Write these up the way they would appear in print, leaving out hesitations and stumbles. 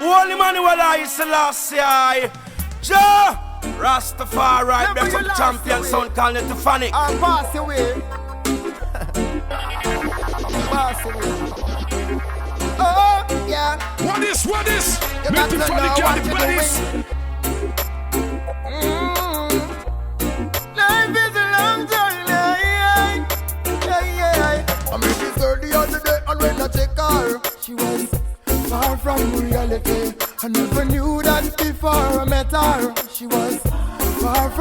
Holy Manuel I Selassie. Joe Rastafari, break up the champion sound calling it Tefanic. I'll pass away. Pass away. Oh, yeah. What is? You got to know what you're doing. Life is a long journey. I met this girl the other day, and when I check her, she was far from reality. I never knew that before I met her. She was far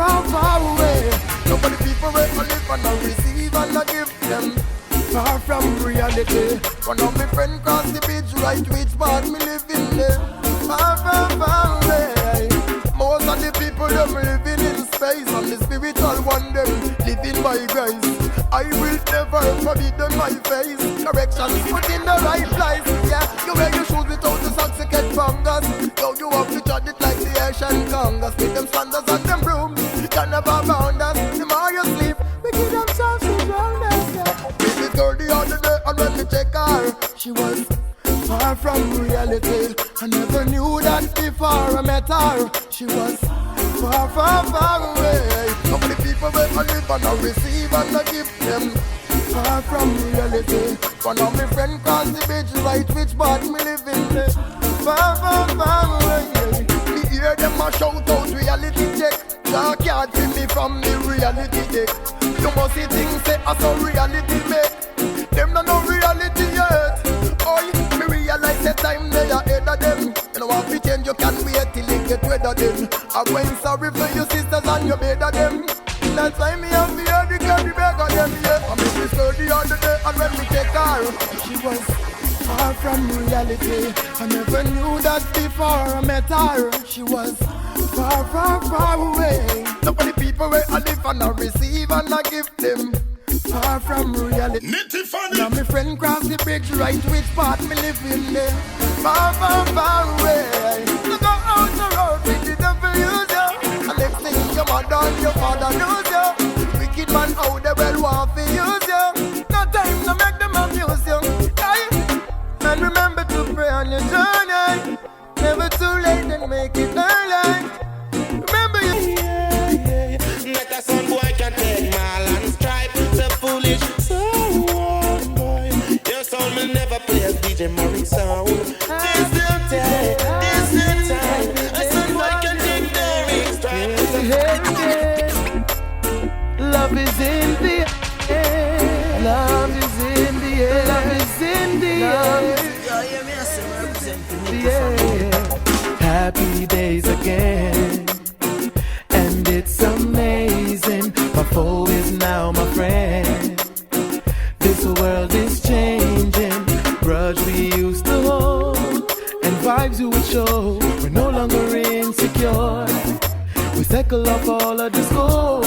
away. Nobody people where I live and I receive and I give them. Far from reality. One of my friends cross the bridge, right which part me live in there. Far away. Most of the people them living in space, and the spiritual one them living by grace. I will never forbid them my face. Corrections put in the right place. Yeah, you wear your shoes without the socks to get fungus. Now you have to tread it like the Asian Congress. With them sandals and them brooms, you can never bound us. The more you sleep, we give them songs to drown us. With this girl the other day, and when me check her, she was far from reality. I never knew that before I met her. She was far away. How many people where I live and I receive and I give them? Far from reality. One of my friends cross the bridge, right which part me live in there. Far away. Me hear them a shout out reality check. Dark can't see me from the reality check. You must see things say as a reality make. Them no know reality yet. Oi, me realize the time they are ahead of them. You know what we change, you can't wait till it get rid of them. I'm going sorry for your sisters and your better them. That's why me have the hear the carry back on them, yeah. I met this girl the other day, and when me take her, she was far from reality. I never knew that before I met her. She was far away. Nobody people where I live and I receive and I give them. Far from reality. Now my friend cross the bridge, right which part me live in there. Far away. So go out the road with the devil use you. And next thing your mother and your father lose you. Wicked man out there well want to use you. No time to make them abuse you. Aye. And remember to pray on your journey. Never too late and make it early. Remember you. Let a son boy can take my land stripe. The foolish sound boy. Your soul will never play a DJ Murray sound. This the time. A son boy can take the ring stripe. Love is in the air. Love is in the air. Love is in the air. Happy days again. And it's amazing. My foe is now my friend. This world is changing. Grudge we used to hold, and vibes you would show. We're no longer insecure. We cycle off all of the score.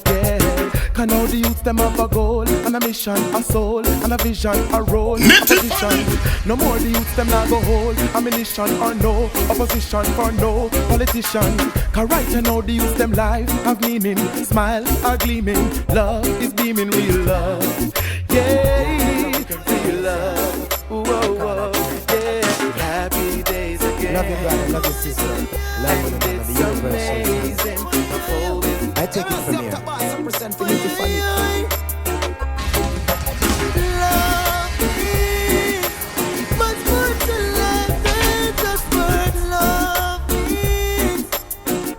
Yeah, can all the youths them have a goal and a mission, a soul and a vision, a role, a position. No more the youths them not go hold ammunition or no opposition for no politician. Cause right now the youths them life are gleaming, smile are gleaming, love is beaming, real love. Yeah, real love. Whoa, yeah. Happy days again. Love you, brother. Love you, sister. Love you, brother. The universe. I take it from here. For you to find it. Love is much more to life than just what love is.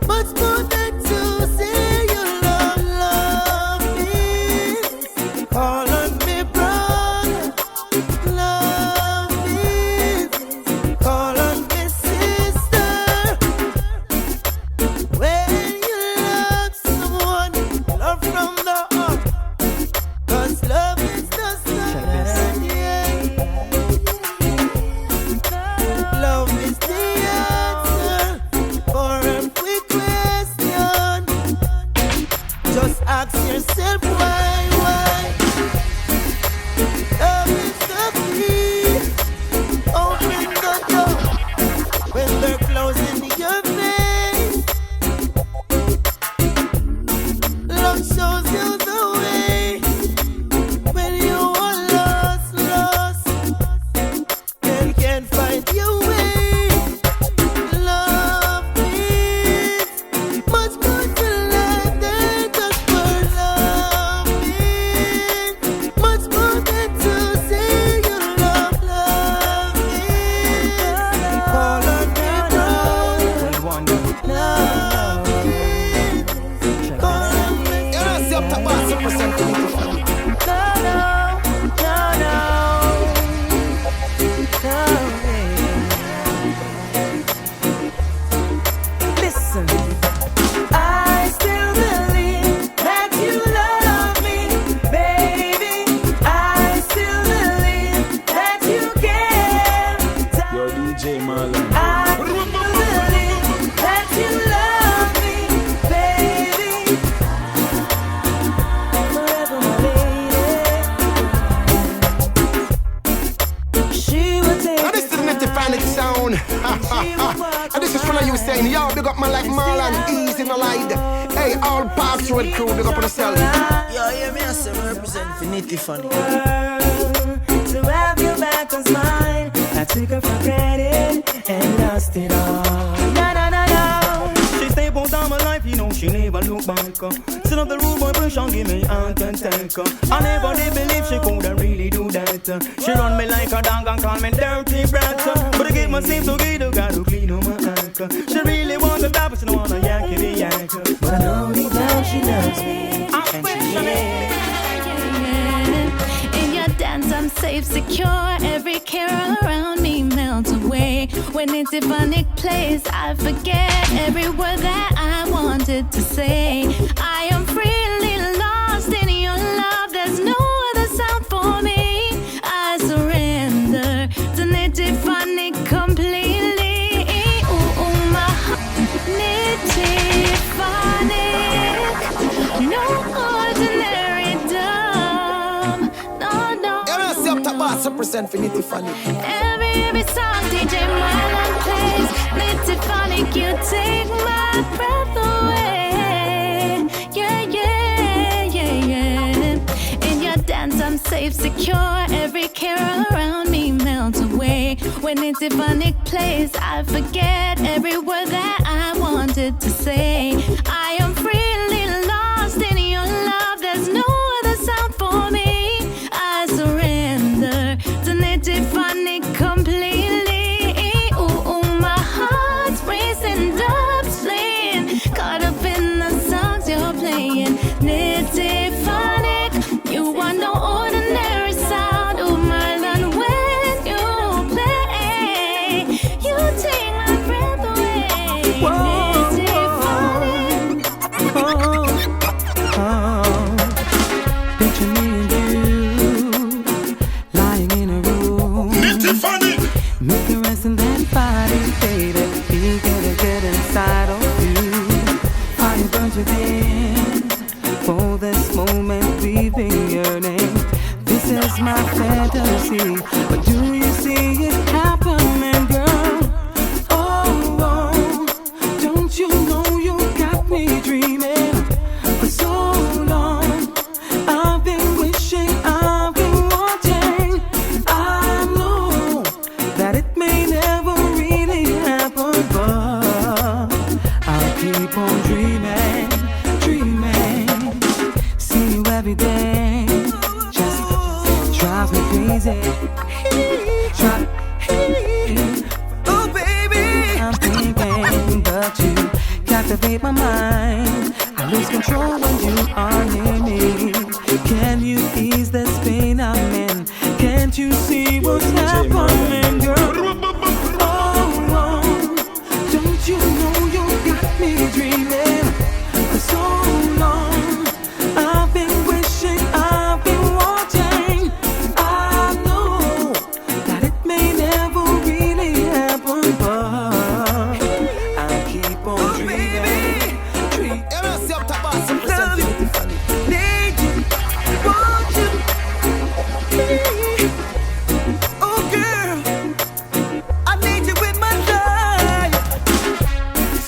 Much more than to say you love is. Call on me, brother. Love is. Call on me, sister. When you love someone, love from the heart. Alaine, yo, big up man like Marlon, easy no lied. Hey, all Parks Road crew, big up on yourself. Yo, hear me, I say, represent Finity Funny. To have you back was mine. I took her for granted and lost it all. She stay both on my life, you know, she never look back. Sit up the rude boy pressure, give me heart and take. I never did believe she could really do that. She run me like a dog and call me dirty brat. But I give myself to get gotta clean on my act. She really wants to die, but she don't wanna yakky the yak. But I know deep down she loves me, and she needs me. Dance, I'm safe, secure. Every care around me melts away. When it's a funny place, I forget every word that I wanted to say. I am freely lost in your love. There's no other sound for me. I surrender to native funny completely. Ooh, my heart, native funny. No ordinary dumb. Represent Finity Funny. Every song DJ Marlon plays, Nitty Funny, you take my breath away. Yeah. In your dance, I'm safe, secure. Every care around me melts away. When Nitty Funny plays, I forget every word that I wanted to say. I am freely lost in your love. There's no other sound for me. I surrender to native funny completely. Ooh, my heart's racing, dubs playing, caught up in the songs you're playing. Native funny, you are no ordinary sound. Oh my Lord, when you play, you take my breath away. Native funny. Picture me and you lying in a room. Funny. Make a rest in that body, baby. You get inside of you. Fire burns within. For this moment we've been yearning. This is my fantasy. But do you see it happening, girl? Oh, don't you know you got me dreaming for so long? I've been wishing, I've been wanting. I know that it may never really happen, but I'll keep on dreaming. See you every day, just drives me crazy. Oh baby, I'm thinking, but you captivate my mind. I lose control when you are near me. Can you ease this pain I'm in? Can't you see what's happening, girl? Oh, don't you know you got me dreaming for so long? I've been wishing, I've been wanting. I know that it may never really happen, but I'll keep on dreaming. Need you, want you. Oh girl, I need you with my life.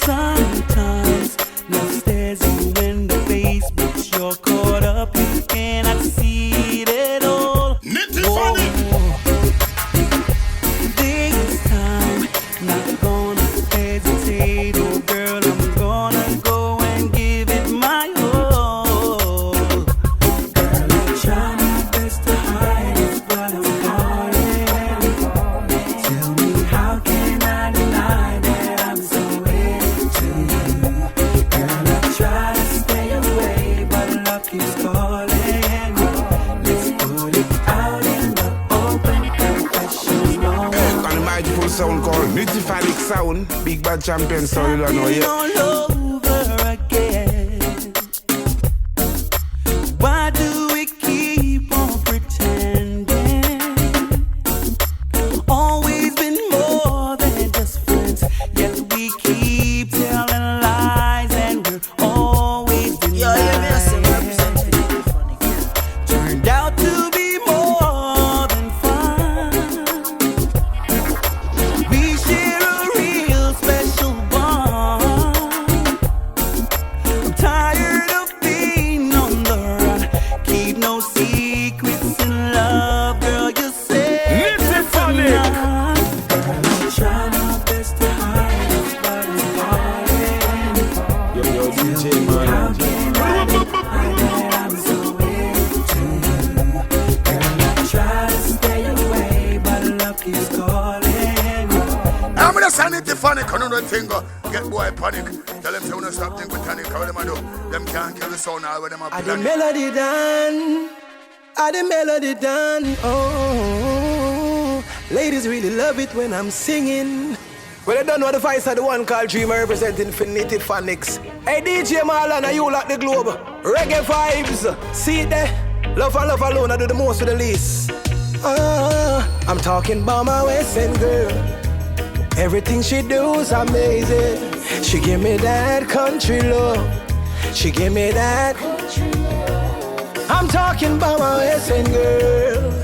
Sometimes love stares you in the face, but you're caught up, you cannot see it at all. This time, not gonna hesitate. Oh girl, I'm gonna go and give it my all. Girl, I try my best to hide it, but I'm calling. Tell me, how can I deny that I'm so into you? Girl, I try to stay away, but love keeps calling. Let's put it out in the open, confessional. On a magical sound called Mythiphonic Sound. Big bad champion sound, you don't know yet. All over again. Why do we keep on pretending? Always been more than just friends, yet we keep telling lies and we're always denying. Yo, hear me, I say, represent Finity Funny. Turned out to be more than fun. We share a real special bond. I'm gonna send it to Funny, can do finger. Get boy panic. Tell them to stop think with panic. How them a do? Them can't kill the sound all when them a I plan. the melody done. I the melody done. Oh, ladies really love it when I'm singing. Well, I don't know the voice of the one called Dreamer representing Finity Phonics. Hey, DJ Marlon, are you like the globe? Reggae vibes. See it there? Love and love alone, I do the most with the least. I'm talking about my West End girl. Everything she does amazing. She give me that country love. She give me that country love. I'm talking about my West End girl.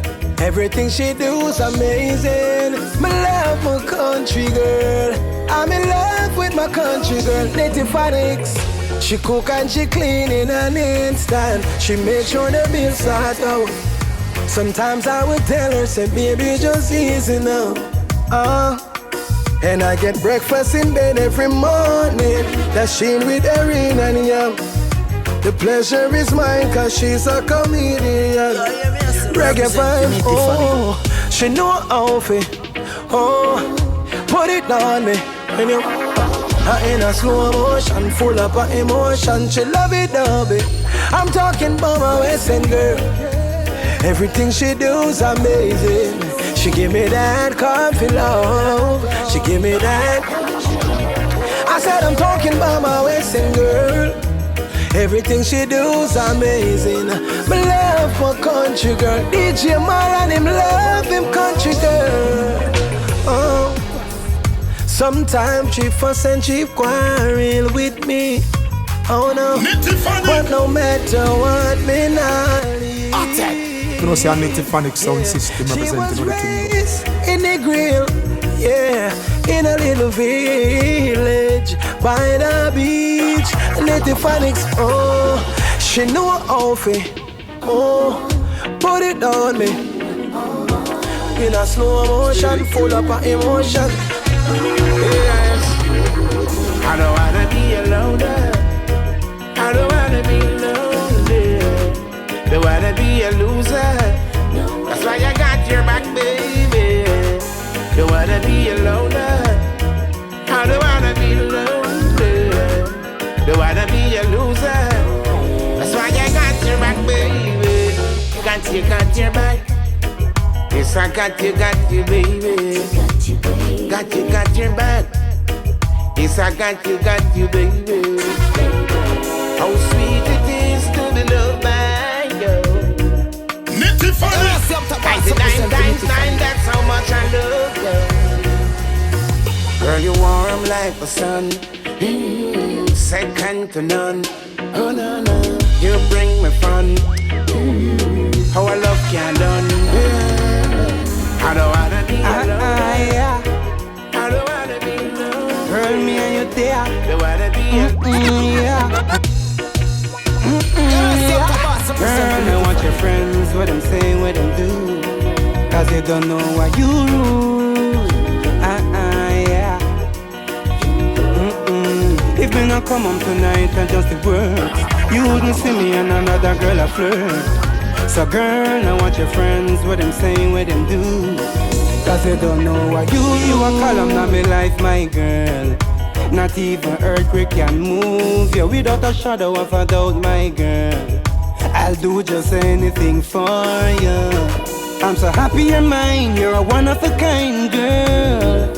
Everything she does amazing. Me love my country girl. I'm in love with my country girl. Native Phonics. She cook and she clean in an instant. She make sure the bills start out. Sometimes I would tell her, say, baby, just easy now. And I get breakfast in bed every morning. That's she with Erin and yam. The pleasure is mine, cause she's a comedian. Reggae vibe, oh, she know how to, oh, put it on me. When you in a slow motion, full of emotion, she love it, baby. I'm talking about my West End girl. Everything she does amazing. She give me that coffee love. She give me that. I said I'm talking about my West End girl. Everything she does amazing. Me love my country girl. DJ Marlon, him love him country girl. Oh, sometimes she fuss and she quarrel with me. Oh no, but no matter what me not. You know, say a Native Phonics sound system representing the thing. In the grill, yeah, in a little village by the beach. Native Phonics, oh, she know how to, oh, put it on me. In a slow motion, full of emotion. Yes. I don't wanna be alone. I don't wanna be lonely. Don't wanna be a loser. That's why I got your back, baby. Don't wanna be a loner. I don't wanna be lonely. Don't wanna be a loser. That's why I got your back, baby. Got your back. Yes, I got you, baby. Got your back. Yes, I got you, baby. How sweet it is to be loved by you. Native Phonics. Nine, that's how much I love you. Girl, you warm like the sun. Second to none. Oh, no. You bring me fun. How I love can done. I don't wanna be alone. I don't wanna be alone. Girl, me and you there. Don't wanna be alone. Girl, I want your friends, what them say, what them do. Cause they don't know what you rule. Yeah. If me not come home tonight and just the words, you wouldn't see me and another girl a flirt. So girl, I want your friends, what them say, what them do. Cause they don't know what you a column in my life, my girl. Not even earthquake can move you without a shadow of a doubt, my girl. I'll do just anything for you. I'm so happy you're mine, you're a one-of-a-kind girl.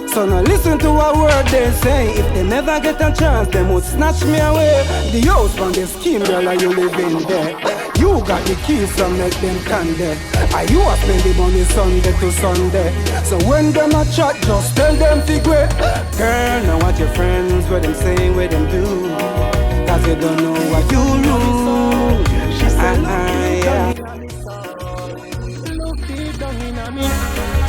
So now listen to what word they say. If they never get a chance, they would snatch me away. The house from the scheme, girl, are you living there? You got the keys, so make them candy. Are you a spend the money Sunday to Sunday? So when them a chat, just tell them figure. Girl, now what your friends, what them say, what them do. Cause you don't know what you rule. She said, yeah.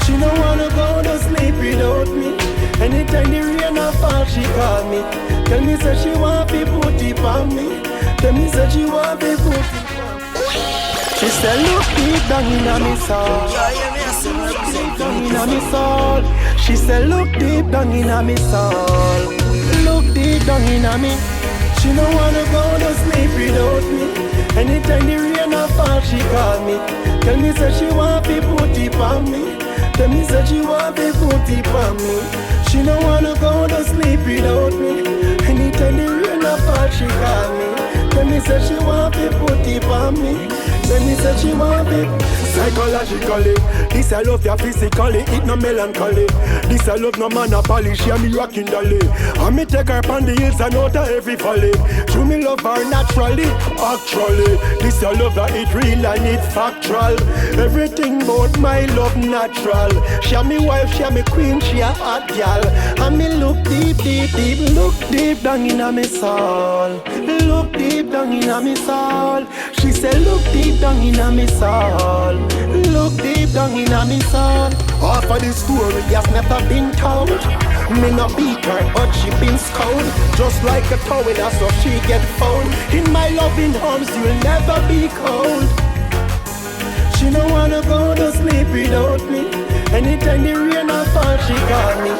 She don't wanna go to sleep without me. Anytime the rain or fall, she call me. Tell me say she want to put it on me. Tell me say she want to put it on me. She said look deep down in my soul. Down in my soul. She said look deep down in my soul. Look deep down in me. She don't wanna go to sleep without me. Anytime the rain or fall, she call me. Tell me say she want to put it on me. Tell me said she want to put it on me. She don't wanna go to sleep without me. Anytime the rain a fall, she call me. Tell me say she want to put it on me. Tell me say she want it psychologically. This I love ya physically, it no melancholy. This I love no man a polish, yeah me rockin' dolly. And me take her pon the hills and out of every valley. True me love her naturally, actually. This I love that it real and it factual. Everything about my love natural. She a me wife, she a me queen, she a hot gal. And me look deep, deep, deep, look deep down inna me soul. Look deep down inna me soul. She said look deep down inna me soul. Look deep down inna me soul. Half of the story has never been told. Me no beat her, but she been scolded. Just like a towel, that's how she get found. In my loving arms, you'll never be cold. She don't wanna go to sleep without me. Anytime the rain a fall, she call me.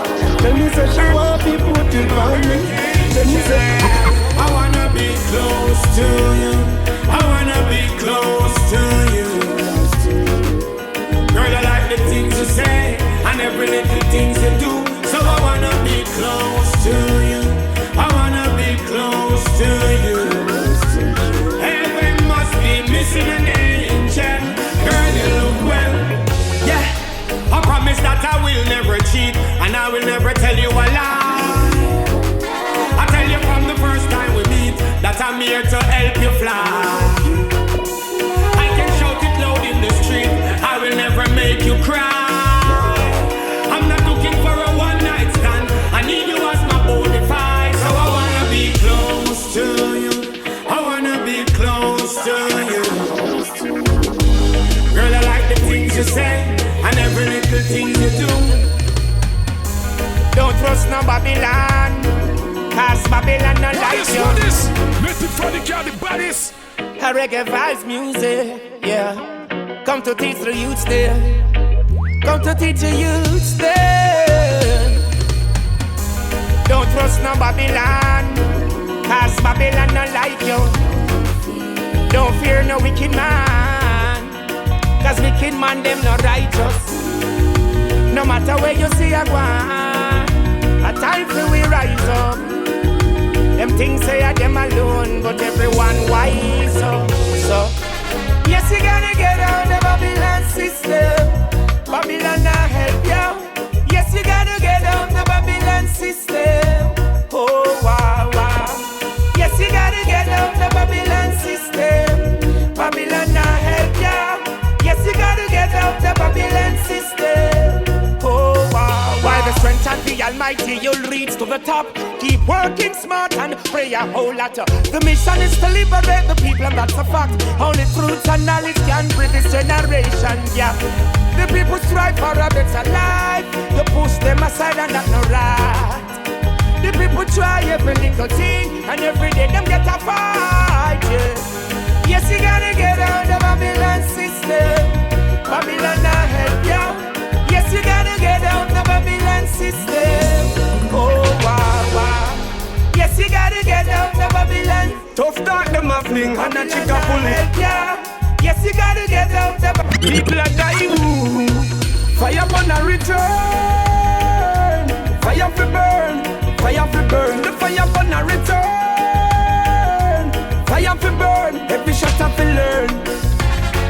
Tell me say she want to put it on me. Tell me say I wanna be close to you. I wanna be close to you. Girl, I like the things you say and every little things you do. So I wanna be close to you. I wanna be close to you. Heaven must be missing an angel. Girl, you look well. Yeah, I promise that I will never cheat and I will never tell you a lie. I tell you from the first time we meet that I'm here to help you fly. I can shout it loud in the street, I will never make you cry. I'm not looking for a one-night stand, I need you as my bona fide. So I wanna be close to you, I wanna be close to you. Girl, I like the things you say and every little thing you do. Don't trust no Babylon, cause Babylon not like you. What is this? For the girl, the bodies. A reggae vibes music, yeah. Come to teach the youths there. Come to teach the youths there. Don't trust no Babylon, cause Babylon not like you. Don't fear no wicked man, cause wicked man them not righteous. No matter where you see a one, a time for we rise up. Them things say are them alone, but everyone wise up. So, yes, you gotta get out the Babylon system. Babylon not help you. Yes, you gotta get out the Babylon system. Oh, wow, wow. Yes, you gotta get out the Babylon system. Babylon not help you. Yes, you gotta get out the Babylon system. Oh, wow, wow. By the strength of the Almighty, you'll reach to the top. Keep working smart and pray a whole lot. The mission is to liberate the people, and that's a fact. Only truth and knowledge can bridge this generation gap. The people strive for a better life. You push them aside and that's no right. The people try every little thing, and every day them get a fight, yeah. Yes, you gotta get out the Babylon system. Babylon not help you. Yes, you gotta get out the Babylon system. Oh, wow, wow. Yes, you gotta get out the Babylon. tough talk them a fling and a chick a pull it. Yes, you gotta get out the Babylon. People are dying. Fire upon a return. Fire for burn. Fire for burn. The fire upon a return. Fire for burn. Every shot I feel learn.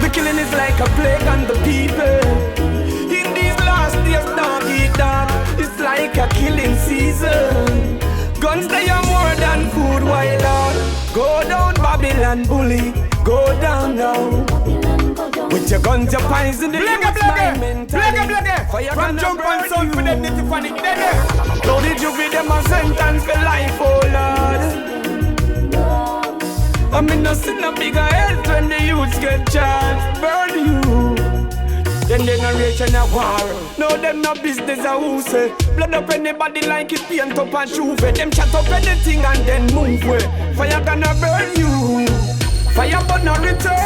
The killing is like a plague on the people. In these last days, dog eat dog. It's like a killing season. Guns they are more than food, wild out. Go down Babylon bully. Go down now. With your guns, your pies in the Blagger. From jump and sound for them, nitty funny. How did you give them a sentence for life, oh Lord? I mean, no sin a bigger health when the youths get charged. Burn you. Then generation a war. No, them no business a who say. Blood up anybody like it paint up and shoe. Them chat up anything and then move way. Fire gonna burn you. Fire but no return.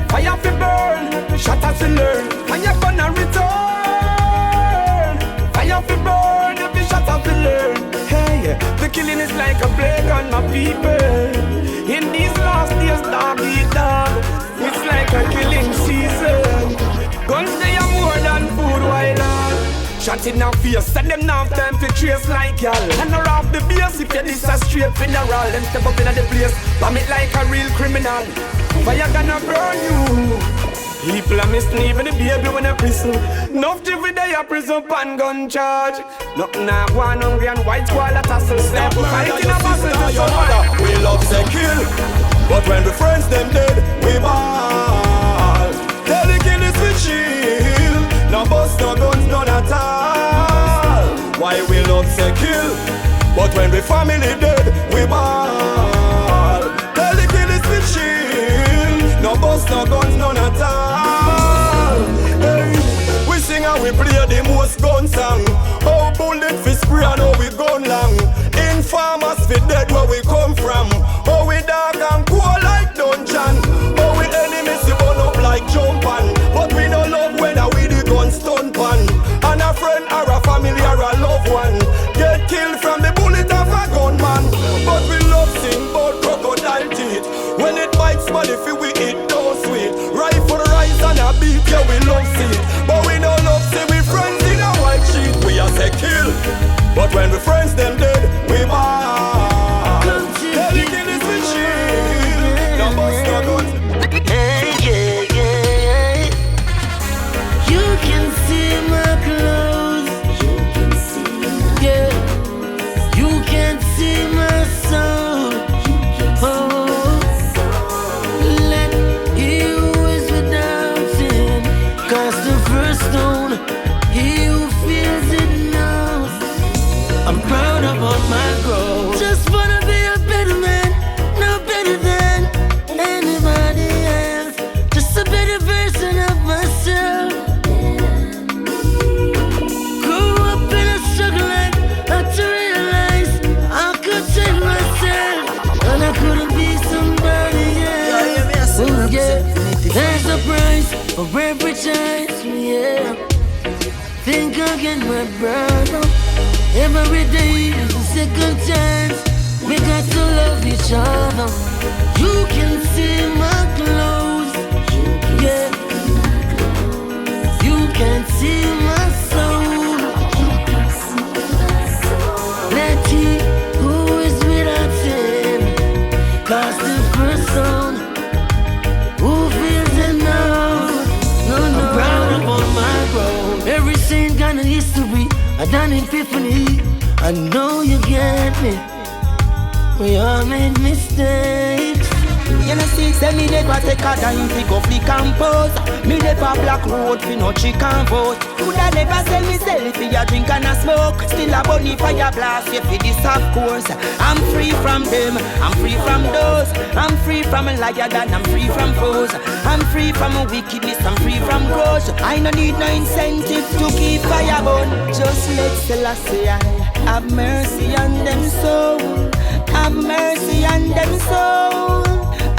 Fire fi burn. Shut up fi learn. Fire but no return. Fire fi burn. If you shut up fi learn. Hey, the killing is like a plague on my people. In these last days, dog eat dog. It's like a killing season. Guns they are more than shot in our face. Send them now time to trace like y'all. And no off the base if you this a straight funeral. Them step up in the place, bomb it like a real criminal. Fire gonna burn you. People are missing even the baby when they prison. Enough every day a prison pan gun charge. Nothing now one hungry and white squall a tassel. Step fighting a battle to survive. We love say kill, but when the friends them dead, we ball. Tell the killers we chill, no bust, no guns, none at all. Why we love say kill, but when the family dead, we ball. Tell the killers we chill, no bust, no guns, none at all. Hey, we sing and we play the most gun song. How bullet fi spray and how we gun long. Informers fi dead where we come from. How we dark and cool like dungeon. How we enemies we burn up like jump on. But we no love when we the gun stun pan. And a friend or a family or a loved one get killed from the bullet of a gunman. But we love sing about crocodile teeth. When it bites body fi we eat those sweet. Rifle rise and a beat, yeah we love see it. But we no love see we friends in a white sheet. We a say kill, but when we friends them dead, we ball. Tell the killers we chill, no bust no guns. Hey, yeah, yeah. You can see my clothes. Yeah. You can see my soul. Oh, let he who is without sin cast the first stone. He who fears it knows. I'm proud about my growth. Just wanna be a better man, no better than anybody else. Just a better version of myself. Grew up in a struggle and had to realize I could change myself and I couldn't be somebody else. Oh, yeah. There's a price for every chance, yeah. Think again, my brother. Every day is a second chance. We got to love each other. You can see my clothes, yeah. You can see my soul. Let he who is without sin cast the first stone. Who feels it now? No, I'm proud about my growth. Every saint got a history. I done epiphany. I know you get me. We all made mistakes. You know, say me never take a dime fi go fi compose. Me never black road fi no chicken vote. Coulda never sell me fi a drink and a smoke. Still a bunny fire blast you fi this of course. I'm free from them, I'm free from those. I'm free from a liar and I'm free from foes. I'm free from a wickedness, I'm free from growth. I no need no incentive to keep fire burn. Just let Selassie have mercy on them soul. Have mercy on them soul.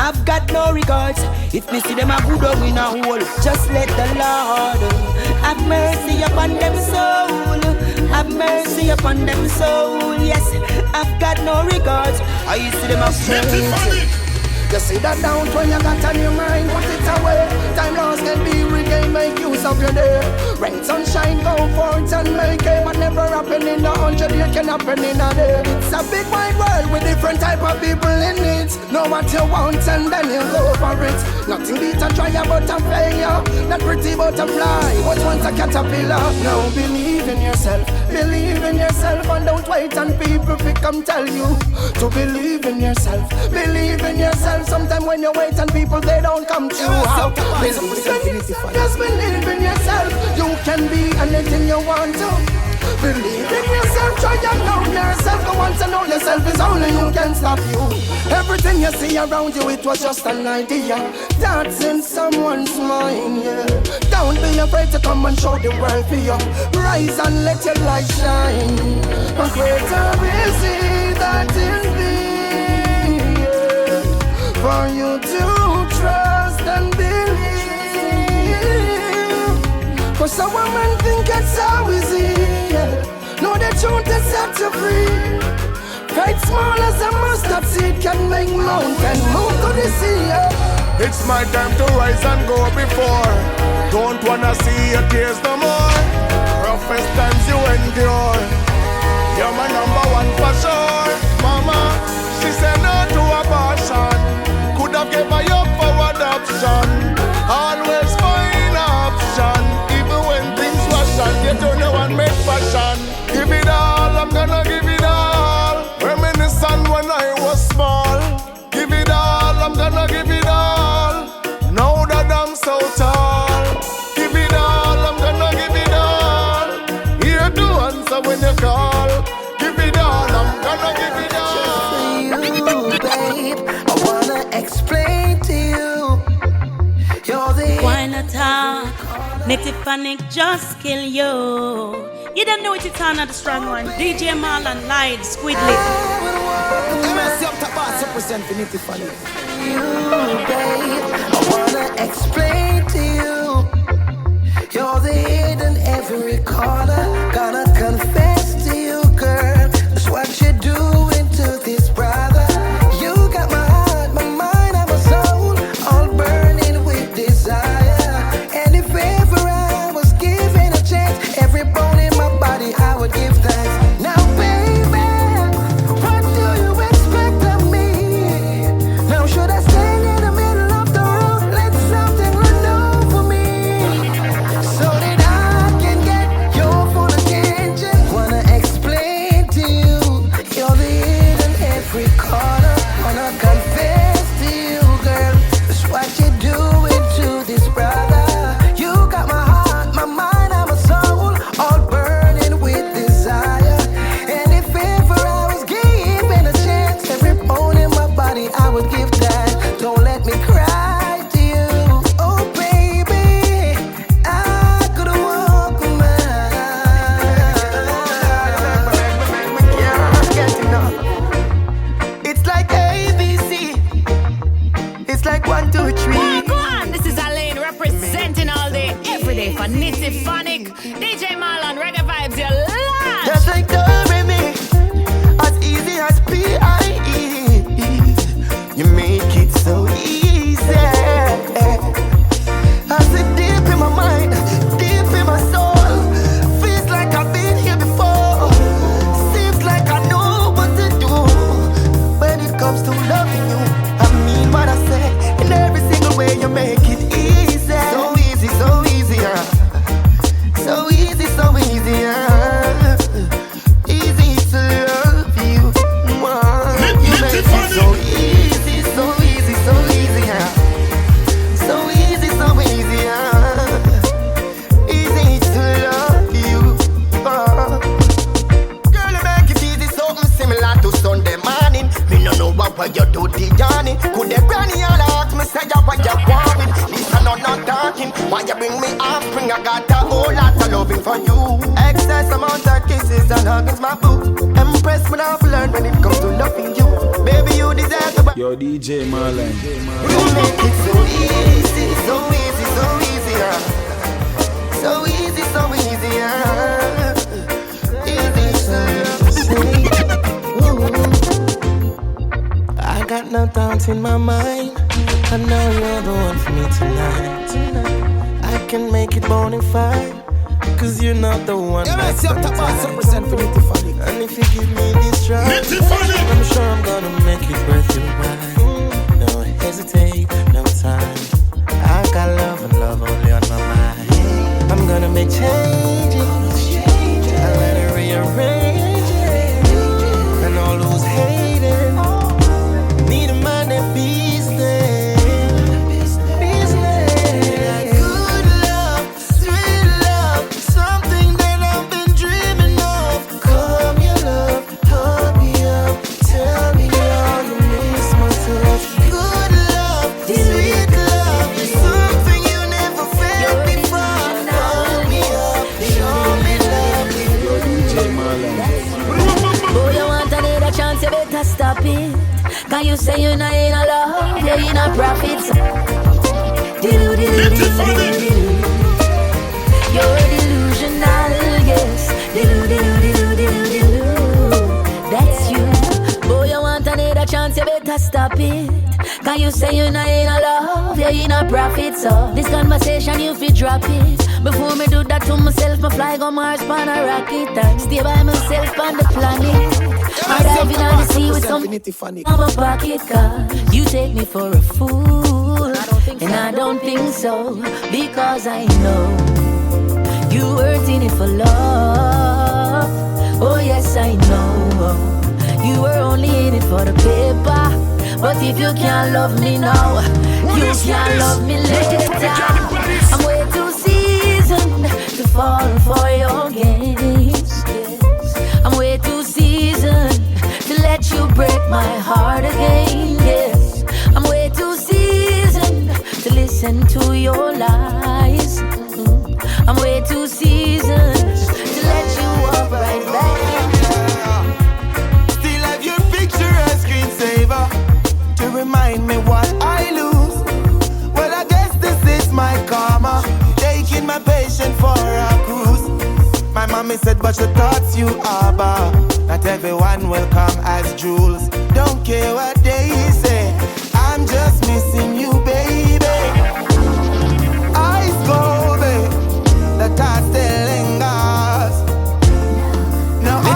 I've got no regards. If me see them a good dog in a hole, just let the Lord have mercy upon them soul. Have mercy upon them soul. Yes, I've got no regards. I see them a mercy. You see that doubt when you got on your mind, put it away. Time lost can be regained, make use of your day. Rain, sunshine, go forth and make it. What never happen in 100 years can happen in a day. It's a big wide world with different type of people in it. Know what you want and then you go for it. Nothing beats a trial but a failure. Not pretty butterfly, what once a caterpillar. Now believe in yourself and don't wait on people to come tell you to believe in yourself. Believe in yourself. Sometimes when you wait on people, they don't come to you out. Just believe in yourself. You can be anything you want to. Believe in yourself, try and know yourself. The one to know yourself is only you can stop you. Everything you see around you, it was just an idea. That's in someone's mind, yeah. Don't be afraid to come and show the world for you. Rise and let your light shine. A greater is he that in thee, yeah. For you to trust and believe. For some women think it's so easy. Know the truth is set you free. Faith small as a mustard seed can make mountain move to the sea. Yeah. It's my time to rise and go before. Don't wanna see your tears no more. Roughest times answer when you call. Give it all, I'm gonna give it all. You, babe, I wanna explain to you. You're the Why not talk? Native panic just kill you. You don't know what it's on the strong one. DJ Marlon lied, Squidly. MSC up top boss represent for Native panic. You, babe, I wanna explain to you. You're the hidden every corner. Gonna confess to you, girl. That's what you're doing to this brother. You got my heart, my mind, and my soul all burning with desire. And if ever I was given a chance, every bone in my body I would give thanks. Now, baby, what do you expect of me? Now, should I stand in the middle of the road, let something run over me, so that I can get your full attention? Wanna explain to you, you're the hidden every corner. Wanna confess to you, girl, that's what you're doing to this brother. You got my heart, my mind, and my soul all burning with desire. And if ever I was given a chance, every bone in my body I would give that. Don't let me cry to you, oh baby, I could walk a mile. Yeah, I'm getting up. It's like ABC. It's like 1, 2, 3. Oh, go on. This is Alaine representing all day, every day for Native Phonic. DJ Marlon, reggae vibes, your life. Just like the remix, as easy as P.I.E. You make it so easy. As it deep in my mind, deep in my soul, feels like I've been here before. Seems like I know what to do. When it comes to loving you, I mean what I say. In every single way you make it easy. So easy, so easy, yeah. So easy, so easy, yeah. Easy to love you. You make it so easy, so easy, so easy, yeah. So easy, yeah. Easy to love you. Girl, you make it easy, something similar to Sunday morning. Me no know what you do the yarning. Could the granny all ask me say you what you want with? Listen, I'm not talking. Why you bring me offspring? I got a whole lot of loving for you. Excess amount of kisses and hugging's my boo. Impressed me now learn when it comes to loving you. Baby, you deserve to. Yo, DJ Marlon. You make it so easy, so easy, so easy, yeah. So easy, so easy, yeah. Easy to I got no doubts in my mind. I know you're the one for me tonight. I can make it morning fine, cause you're not the one. MSC up top boss represent for Native panic. And if you give me this try, I'm sure I'm gonna make it worth your while. No hesitate, no time. I got love and love only on my mind. I'm gonna make changes, I let it rearrange it. And all who's hating need a mind and business. Good love, sweet love, something that I've been dreaming of. Call me love, hug me up, tell me all you miss myself. Good love, sweet love, something you never felt before. Hold me up, show me love. DJ Marlon. Oh, you want another chance, you better stop it. Can you say you're not in a love, you're in a profit? You're delusional, yes. That's you. Oh, you want another chance, you better stop it. Can you say you're not in a love, you're in a profit? So this conversation you feel drop it. Before me do that to myself, me fly go Mars on a rocket and stay by myself on the planet. I'm diving on the sea with some of a pocket car. You take me for a fool, and I don't think so, because I know you weren't in it for love. Oh yes, I know you were only in it for the paper. But if you can't love me now, you can't love me later. I'm way too seasoned to fall for your games. my heart again. Yes, I'm way too seasoned to listen to your lies. I'm way too seasoned to let you walk right back. Still have your picture as screensaver to remind me what I lose. Well, I guess this is my karma, taking my patience for a cruise. My mommy said, but your thoughts you harbor, not everyone will come as jewels. Don't care what they say, I'm just missing you, baby. Eyes go, babe, the thoughts still lingers. Now I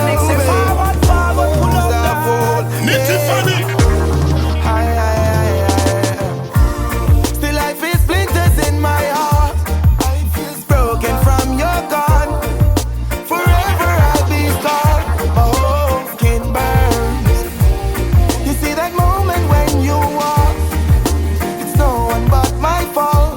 know, babe, pull up the fool. Still I feel splinters in my heart. I feel broken from your gone. Forever I'll be scarred. My whole skin burns. You see that moment when you walk? It's no one but my fault.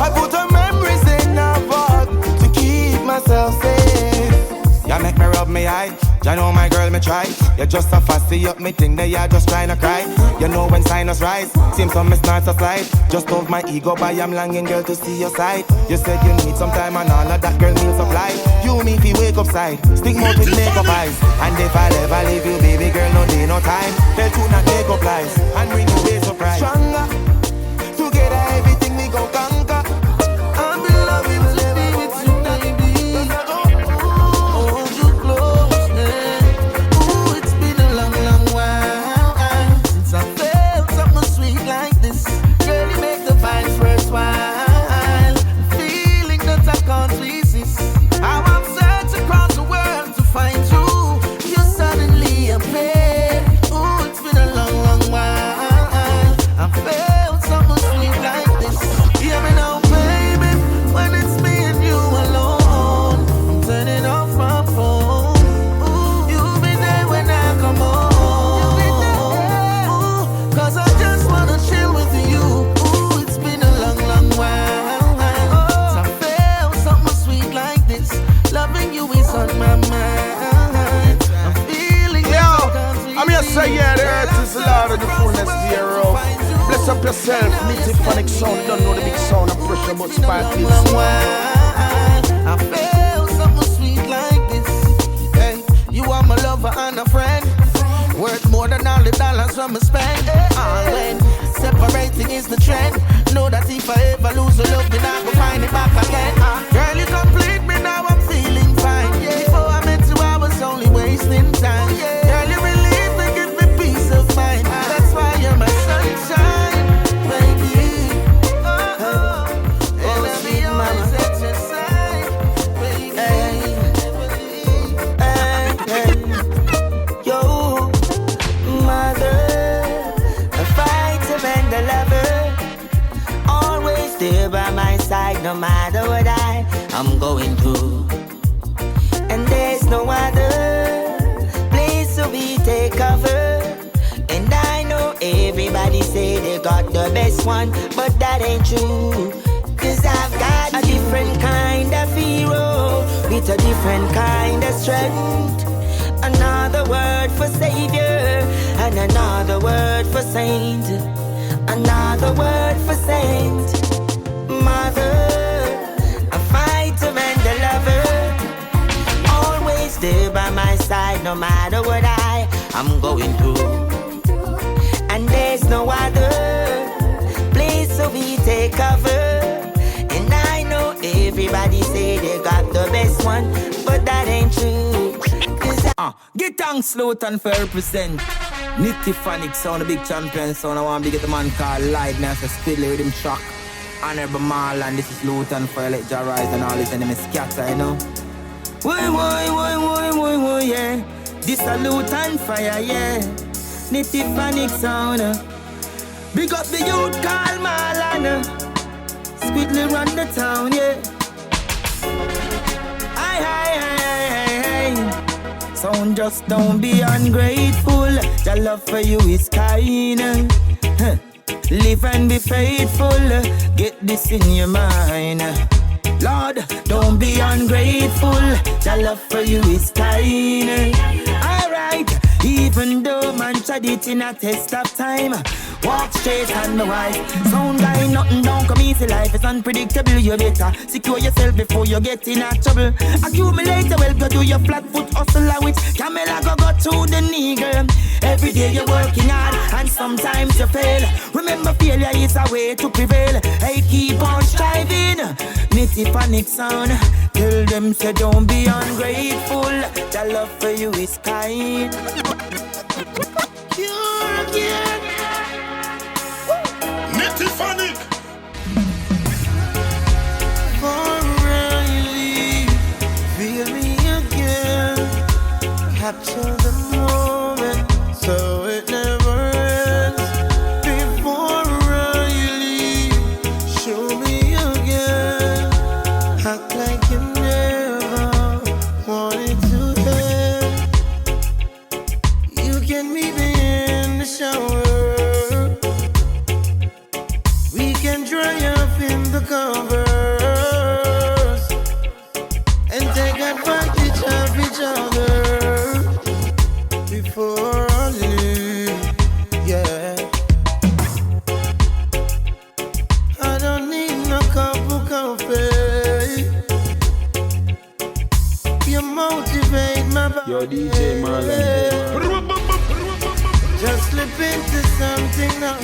I put our memories in a vault to keep myself safe. You make me rub me eye. You know my girl me try. You're just a fussy up me thing that you're just trying to cry. You know when sinus rise, seems some me start to slide. Just off my ego by I'm longing girl to see your side. You said you need some time and all of that girl meal supply. You me fi wake up side, stick more with makeup eyes. And if I ever leave you baby girl no day no time. Tell you not take up lies and bring you a surprise. Stronger, together everything we go conquer. I'm in love with you, with you baby. Hold you close, yeah. Ooh, it's been a long, long while since I felt something sweet like this. Girl, you make the vibes worthwhile. Feeling that I can't resist. How I've searched across the world to find you. You suddenly appear. Ooh, it's been a long, long while. I felt something sweet like this. Hear me now, baby. When it's me and you alone, I'm turning off my phone. Ooh, you'll be there when I come home. Ooh, 'cause I just wanna chill with you. Ooh, it's been a long, long while. I felt something sweet like this. Loving you is on my mind. I'm feeling I'm here to say, yeah, the earth is Lord and the fullness thereof. Bless up yourself, native phonic sound. You don't know the big sound and pressure, but spike this. I feel something sweet like this. Hey, you are my lover and a friend. Worth more than all the dollars from a spend. When separating is the trend. Know that if I ever lose the love, then I go find it back again. Girl, you complete me now, I'm feeling fine. Before I met you, I was only wasting time. Girl, you relieve me, give me peace of mind. That's why you're my sunshine, baby. And I'll be always at your side, baby. Yo, mother, a fighter and a lover, always there by my side, no matter what I'm going through. And there's no other place so we take cover. And I know everybody say they got the best one, but that ain't true. 'Cause I've got a different kind of hero with a different kind of strength. Another word for savior and another word for saint. Another word for saint. Mother, a fighter and a lover, always there by my side no matter what I'm going through. And there's no other place so we take cover. And I know everybody say they got the best one, but that ain't true. Get thanks, Lutan Fyah represent. Nitty Phonic sound, a big champion sound. I want to get the man called Alaine. Me as a Sizzla with him track. Honorable Marlon, this is Lutan Fyah. Let Jah rise and all his enemies scatter, you know. Woi, yeah. This a Lutan Fyah, yeah. Nitty Phonic sound. Big up the youth called Marlon. Squiggly run the town, yeah. Aye. Sound just don't be ungrateful. The love for you is kind. Live and be faithful. Get this in your mind. Lord, don't be ungrateful. The love for you is kind. Alright, even though man tried it in a test of time. Walk straight and no wise. Sound guy, nothing don't come easy. Life is unpredictable. You better secure yourself before you get in a trouble. Accumulate your wealth, go do your flat foot hustle. Which camera go to the nigger. Every day you're working hard and sometimes you fail. Remember failure is a way to prevail. Hey, keep on striving. Nitty panic sound. Tell them say don't be ungrateful. The love for you is kind. You're again. Nitty panic. O'Reilly, feel me again. Capture the moment so it never ends. Before I leave, show me again. Act like you never wanted to end. You can meet me in the shower. We can dry up in the covers and take advantage of each other before I leave. Yeah, I don't need no cup of coffee. You motivate my body. Yo, DJ Marlon. Just slip into something now.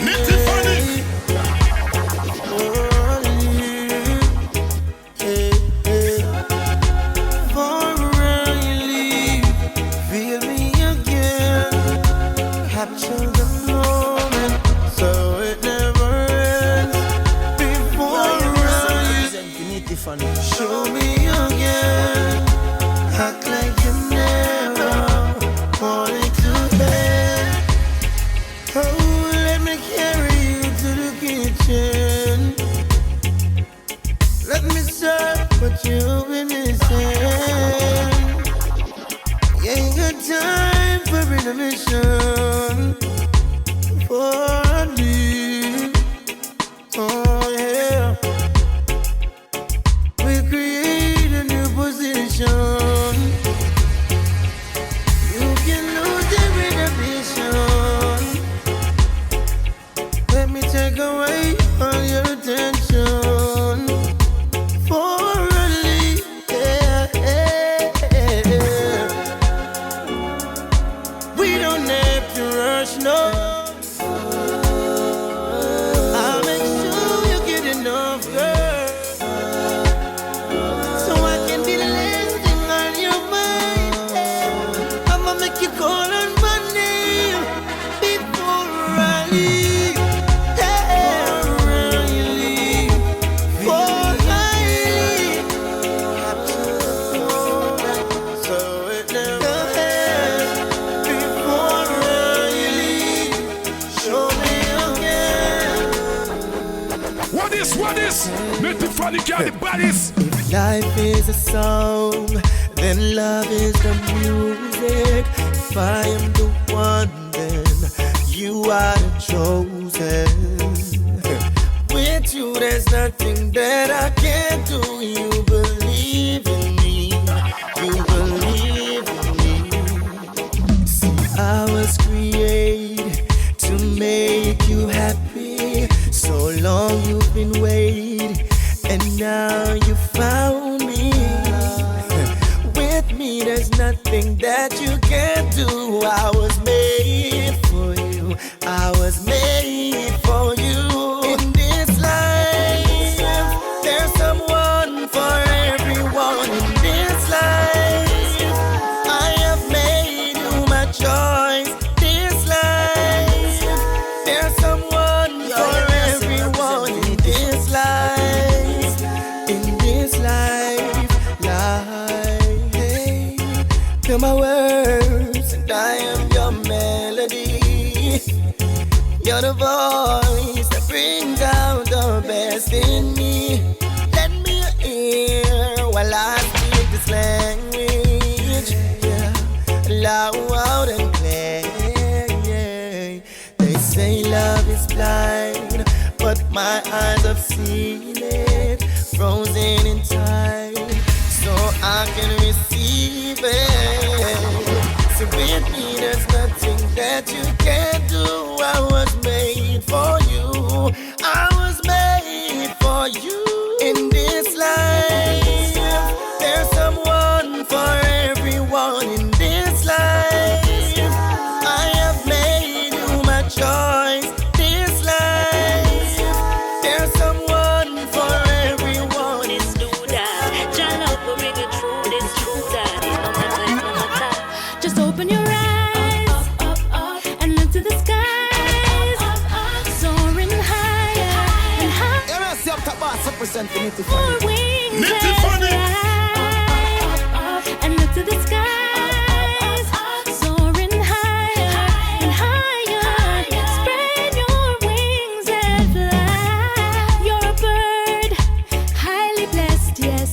Capture the moment so it never ends. Before I show me again. Act like you never wanted to end. Oh, let me carry you to the kitchen. Let me serve what you've been missing. You ain't got time for intermission. For I leave. Oh yeah. We create a new position. You can lose your inhibition. Let me take away all your attention. For I leave. We don't have to rush, no. I'll make sure you get enough, girl, so I can be the last thing on your mind. I'ma make you call on my name before I leave. Before I leave. Capture the moment so it never ends. Before I leave, show me again. What is? Let the funny guy the bodies. If life is a song, then love is the music. If I am the one, then you are the chosen. With you, there's nothing that I can't do. You believe in me. You believe in me. See, I was created to make you happy. So long you've been waiting, and now you found me. With me, there's nothing that you can't do. I was made for you. I was made for you. In this life, there's someone for everyone. In this life, I have made you my choice. This life, there's someone for everyone. In this life, You're my words and I am your melody. You're the voice that brings out the best in me. Let me hear while I speak this language. Yeah, loud and clear. Yeah. They say love is blind, but my eyes have seen it, frozen in time, so I can receive it. So with me, there's nothing that that you can't do. I was made for you. I was made for you. In this life, there's someone for everyone. In this life, I have made you my choice. This life, there's someone for everyone. Let's do that. John up will bring it through. This true that. No matter, no matter. Just open your eyes and look to the skies, soaring higher and higher. MSC up top boss representing it. More wings and fly, and look to the skies, soaring higher and higher. Spread your wings and fly. You're a bird, highly blessed, yes,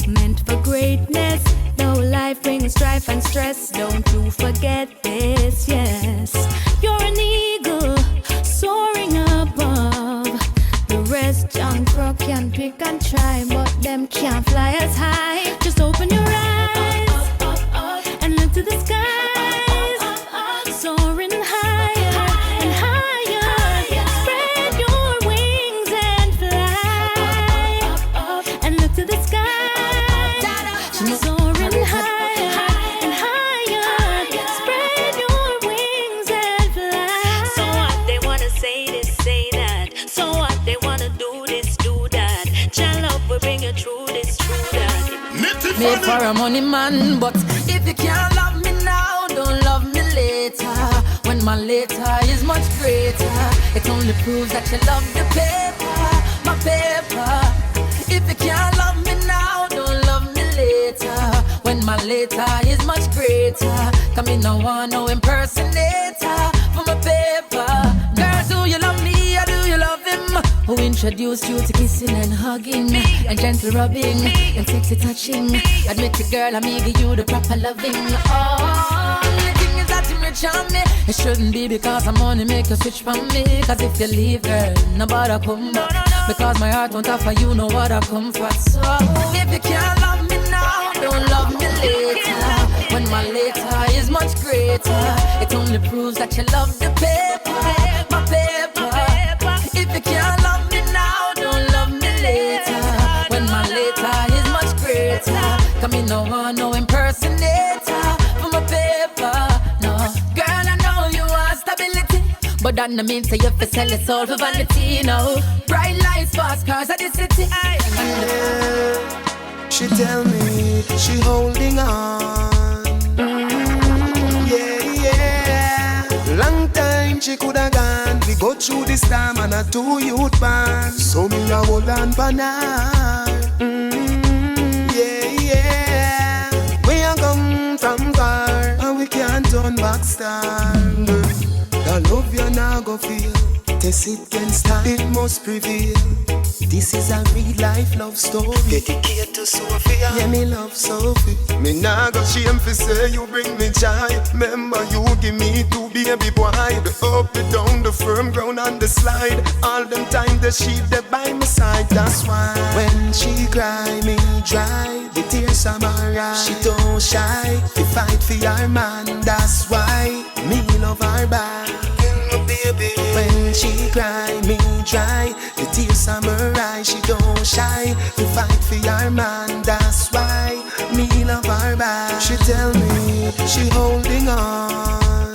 meant for greatness. Though life brings strife and stress, don't you forget this, yes. You're an eagle, soaring above. The rest junk rock can pick and try, but them can't fly as high. Just open your eyes and look to the skies, soaring higher and higher. Spread your wings and fly, and look to the skies, soaring higher and higher. Spread your wings and fly. So what they wanna say this, say that. So what they wanna do this, do that. John up will bring it through. This true that. Made for a money man, but if you can't love me now, don't love me later. When my later is much greater, it only proves that you love the paper, my paper. If you can't love me now, don't love me later. When my later is much greater, come in, no one, no impersonator for my paper. Girl, do you love me or do you love him? Who introduced you to kissing and hugging, and gentle rubbing, and sexy touching? Admit it, girl, I'm give you the proper loving. Oh, the thing is that you rich on me. It shouldn't be because I'm money make you switch from me. Cause if you leave, girl, nobody come back. Because my heart won't offer you no other comfort. So if you can't love me now, don't love me later. When my later is much greater, it only proves that you love the paper, my paper. If you can't love me now, don't love me later. When my later is much greater, come in, no one, no impersonator for my paper. No, girl, I know you want stability, but that no mean say you fi sell your soul for vanity. No, bright lights, fast cars at the city. She tell me she holding on. Long time she coulda gone. We go through this time and a 2 youth band. So me a hold on for now. We a come from far and we can't turn back star. The love you now go feel, test it can stand, it must prevail. This is a real life love story. Dedicated to Sophia. Yeah, me love Sophie. Me nah go shame fi say you bring me joy. Remember you give me 2 baby boy. The up, the down, the firm ground and the slide. All them time the sheep they by my side. That's why when she cry me dry, the tears are my eyes. She don't shy, she fight for her man. That's why me love her back. Baby. When she cry me dry, the tears are my eyes. She don't shy, to fight for your man. That's why me love her back. She tell me she holding on.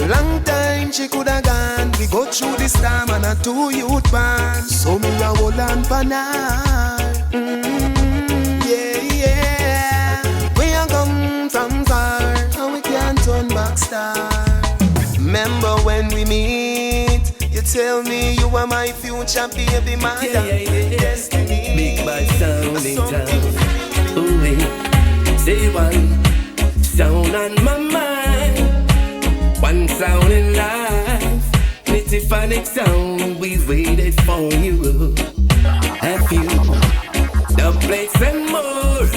Long time she coulda gone. We go through this time and a 2 youth band. So me a hold on for now. We a come from far and we can't turn back star. Remember when we meet, you tell me you are my future baby, my destiny. Big bad sound in town. Ooh, say one sound on my mind, one sound in life. Mythiphonic sound, we waited for you. Have you the place and more?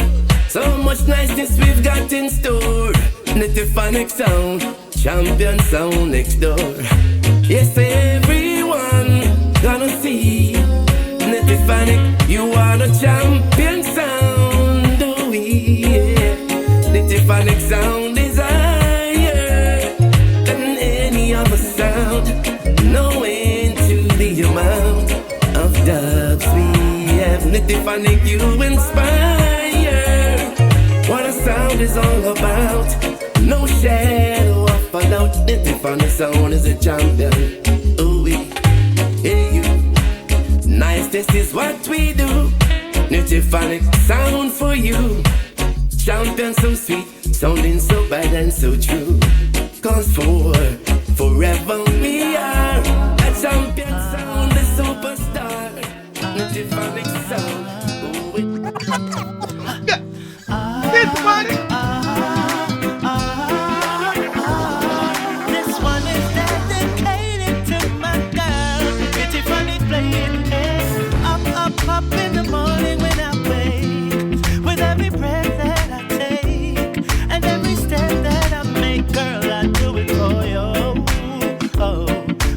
So much niceness we've got in store. Mythiphonic sound, champion sound next door. Yes, everyone gonna see Mythiphonic, you are the champion sound. Oh, yeah. Mythiphonic sound is Nitty you inspire. What a sound is all about. No shadow of a doubt. Nitty sound is a champion. Ooh, hey you. Nice, this is what we do. Nitty sound for you. Champion so sweet, sounding so bad and so true. Cause forever we are a champion sound, the superstar. Nitty sound. This money. This one is dedicated to my girl. Nitty Funny playing it. Up in the morning when I wake. With every breath that I take and every step that I make, girl, I do it for you. Oh,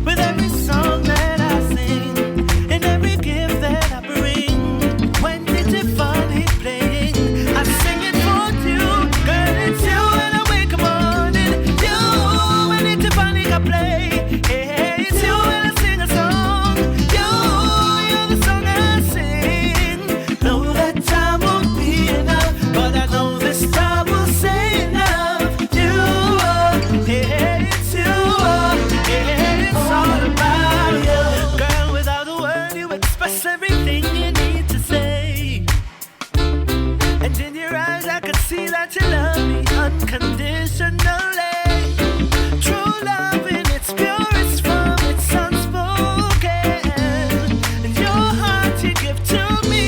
with every song that I sing and every gift that I bring. When Nitty Funny playing, I sing it for you, girl. It's you when I wake up morning. You when Nitty Funny can play. Hey, it's you when I sing a song. You're the song I sing. Know that time won't be enough, but I know this time will say enough. You are, yeah, it's you are, yeah, it's all about you. Girl, without a word, you express everything you need to say. And in your eyes, I can see that you love me unconditionally. True love in its purest form, it's unspoken. And your heart you give to me,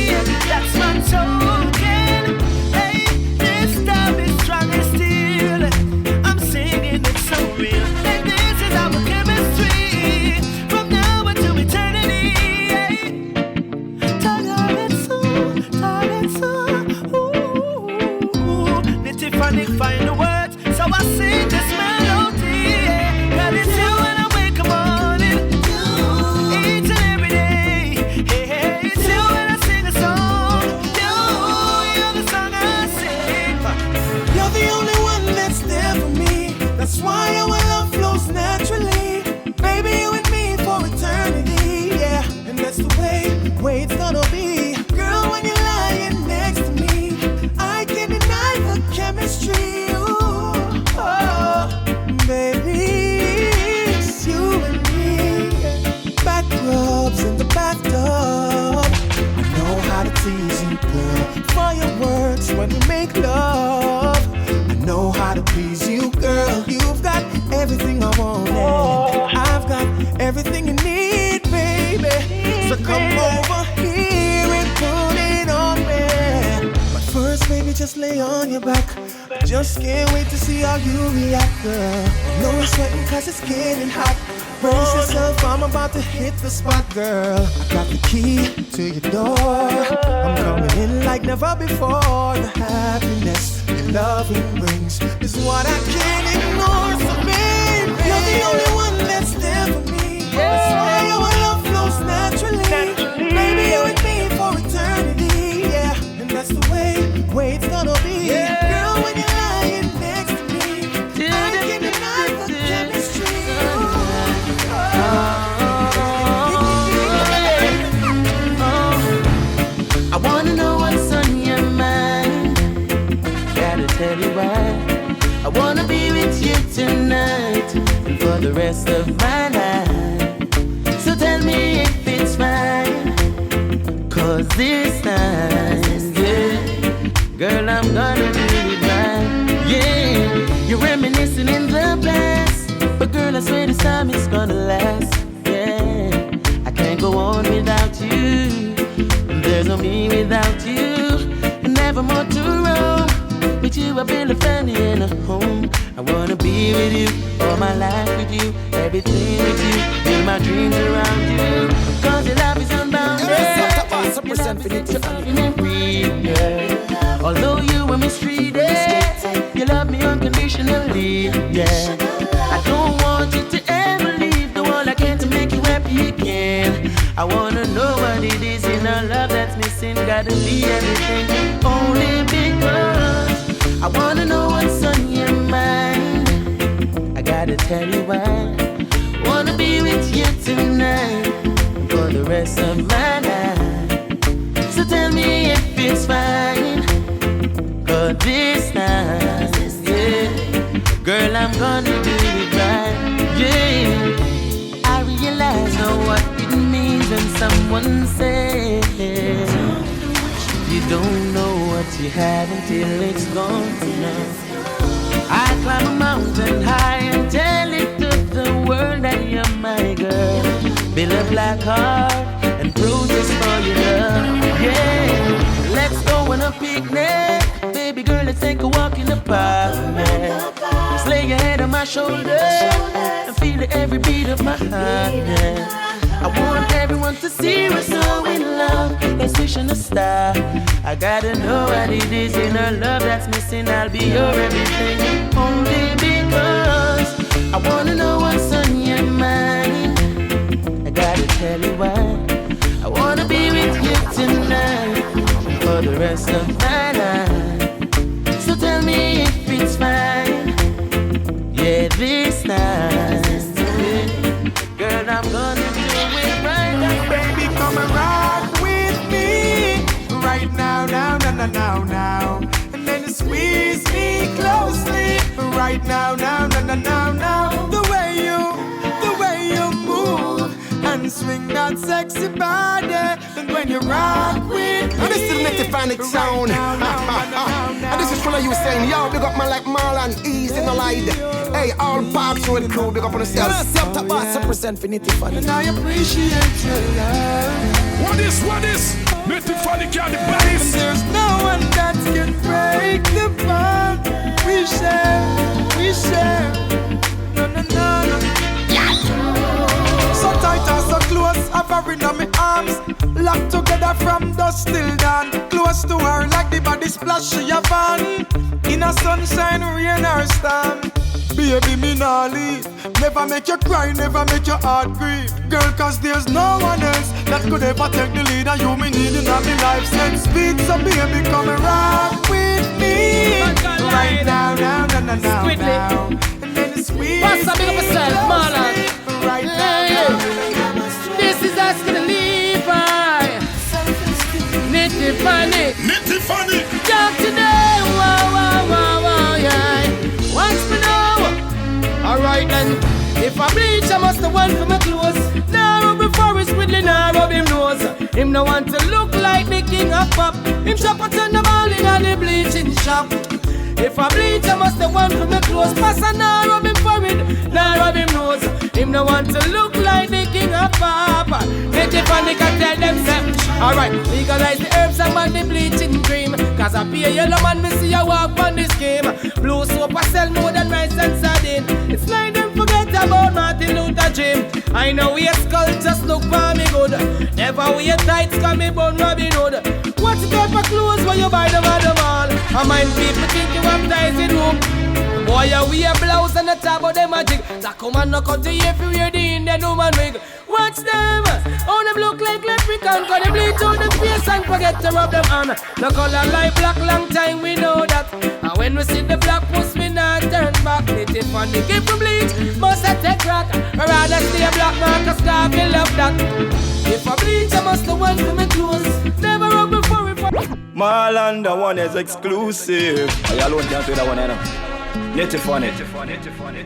that's my token. Hey, this love is strong as steel. I'm singing it so real. And this is our chemistry from now until eternity. Nitty Funny find the words, so I sing this melody. Girl, it's you when I wake up morning, each and every day. Hey, it's you when I sing a song. You're the song I sing. You're the only one that's there for me. That's why our love flows naturally. Baby, you and me for eternity. Yeah, and that's the way it's gonna be. Girl, when you're lying next to me, I can't deny the chemistry. Ooh, oh, baby, it's you and me. Back rubs in the bathtub. I know how to tease you, girl. Fireworks when we make love. I know how to please you, girl. You've got everything I want, and I've got everything you need, baby. So come over here and put it on me. But first, baby, just lay on your back. I just can't wait to see how you react, girl. No, you're sweating 'cause it's getting hot. Brace yourself, I'm about to hit the spot, girl. I got the key to your door. I'm coming in like never before. The happiness your loving brings is what I can't ignore. So baby, you're the only one that's there for me. That's why our love flows naturally. Baby, you and me for eternity. Yeah, and that's the way it's gonna be. Girl, when you're lying next to me, I can't deny the chemistry. I wanna know what's on your mind. Gotta tell you why. I wanna be with you tonight and for the rest of my life. So tell me if it's fine, 'cause this time, yeah, girl, I'm gonna do it right. Yeah, you're reminiscing in the past, but girl, I swear this time it's gonna last. Yeah, I can't go on without you. There's no me without you. Never more to roam. With you I build a family and a home. I wanna be with you, all my life with you, everything with you, build my dreams around you. 'Cause your love is unbounded. Yeah. Although you were mistreated, you love me unconditionally. Yeah, I don't want you to ever leave. Do all I can to make you happy again. I wanna know what it is in our love that's missing. Gotta be everything, only because I wanna know what's on your mind. I gotta tell you why. Wanna be with you tonight for the rest of my life. So tell me it's fine. Cause this time, yeah, girl, I'm gonna do it right. Yeah, I realize now what it means when someone says you don't know what you have until it's gone tonight. I climb a mountain high and tell it to the world that you're my girl. Build a black heart and protest for your love. Yeah, let's go on a picnic. Baby girl, let's take a walk in the park. Just lay your head on my shoulder and feel every beat of my heart. Yeah. I want everyone to see we're so in love. Let's wish on a star. I gotta know what it is in our love that's missing. I'll be your everything. Only because I wanna know what's on your mind. I gotta tell you why. I wanna be with you tonight for the rest of my life. So tell me if it's fine. Yeah, this time. Girl, I'm gonna do it right now. Baby, come and rock with me right now, now, now, now, now, now. And then squeeze me closely right now, now, now, now, now, now. The way you move and swing that sexy body. And when you rock with me, and this is the Nectaphonic sound. And this is full of you saying, yo, big up man like Marlon, easy no light. Hey, all Parks Road crew, big up on the stage. Top to boss, represent for Nectaphonic. And I appreciate your love. What is? Nectaphonic got the bodies. There's no one that can break the bond. We share. No, no, no, no. So tight and so close, hovering on my arms. Locked together from dusk till dawn. Close to her like the body splash she a van. In a sunshine, rain or storm. Baby, me nah leave. Never make you cry, never make your heart grieve. Girl, cause there's no one else that could ever take the lead. And you me need in my life. Send speed, so baby, come and rock with me. Right now, now, now, now, now, now. And then it's sweet. What's up, big up yourself, Marlon? Right now. This is asking to leave by Nectaphonic. Talk today, wow, wow, wow, wow, yeah. Watch me now. Alright then. If I bleach, I must have one for my clothes. Now rub the forest with the now rub him nose. Him no want to look like the king of pop. Him shop a turn the ball in the bleaching shop. If I bleach, I must have one for my clothes. Pass a now rub him forehead, now rub him nose. Him no want to look like the king of pop. Nectaphonic can tell them something. Alright, legalize the herbs and man the bleaching cream. Cause I be a yellow man, me see you walk on this game. Blue soap I sell more than rice and sardine. It's like them forget about Martin Luther Jim. I know we a skull, just look for me good. Never wear tights, cause me born Robin Hood. What type of clothes when you buy them at the mall? I mind people think you have ties in room. Boy, you wear blouse and the top of the magic. That come and knock out the ear if you wear the Indian woman wig. Watch them, how them look like leprechaun. Cause they bleach out the face and forget to rub them on. No color like black, long time we know that. And when we see the black post, we not turn back. Nectaphonic if we bleach, must I take crack. Or rather stay black mark, cause God will love that. If I bleach, I must have one for me clothes. Never rub before it. Marlon, the one is exclusive. I alone can't say that one, you know. Nectaphonic.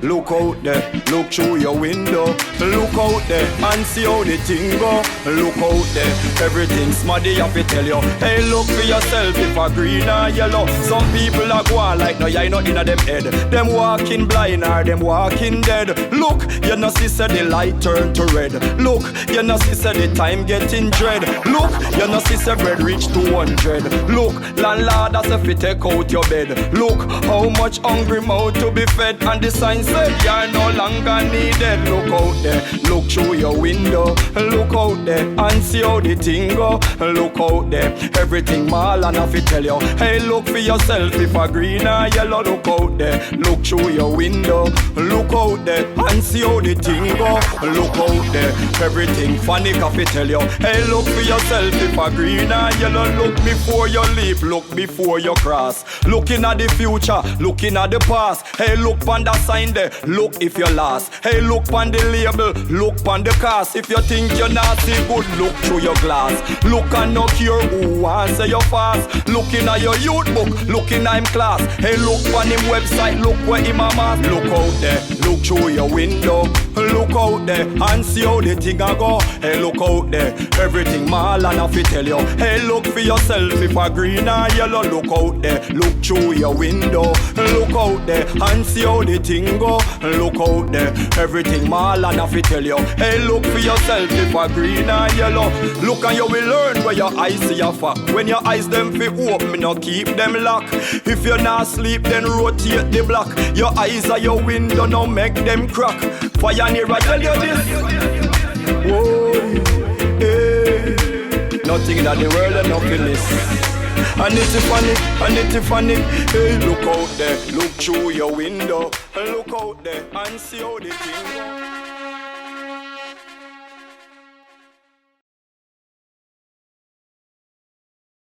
Look out there, look through your window. Look out there and see how the thing go. Look out there, everything's muddy, I fi tell you. Hey, look for yourself if a green or yellow. Some people are go on like no, you know inna them head. Them walking blind or them walking dead. Look, you know see say the light turn to red. Look, you know see say the time getting dread. Look, you know see say bread reach 200. Look, landlord that's if you take out your bed. Look, how much hungry mouth to be fed. And the sign said you're no longer needed. Look out there, look through your window. Look out there and see how the thing go. Look out there, everything Marlon have to tell you. Hey, look for yourself if a green or yellow. Look out there, look through your window. Look out there and see how the thing go. Look out there, everything funny have to tell you. Hey, look for yourself if a green or yellow. Look before you leap, look before you cross. Looking at the future, looking at the past. fast. Hey, look on the sign there, look if you're lost. Hey, look on the label, look on the cast. If you think you're nasty good, look through your glass. Look and no cure who wants say you fast. Looking at your youth book, looking at him class. Hey, look on him website, look where him a mask. Look out there, look through your window. Look out there and see how the thing a go. Hey, look out there, everything Marlon have to tell you. Hey, look for yourself if a green or yellow. Look out there, look through your window. Look out there and see how the thing go. Look out there, everything Marlon have to tell you. Hey, look for yourself if a green or yellow. Look and you will learn where your eyes see a fact. When your eyes them fi open, no keep them locked. If you not sleep, then rotate the block. Your eyes are your window, no make them crack. Fire near I tell you this. Whoa, hey. Nothing in the world and nothing is. And it's funny. Hey, look out there, look through your window. Look out there and see how the thing goes.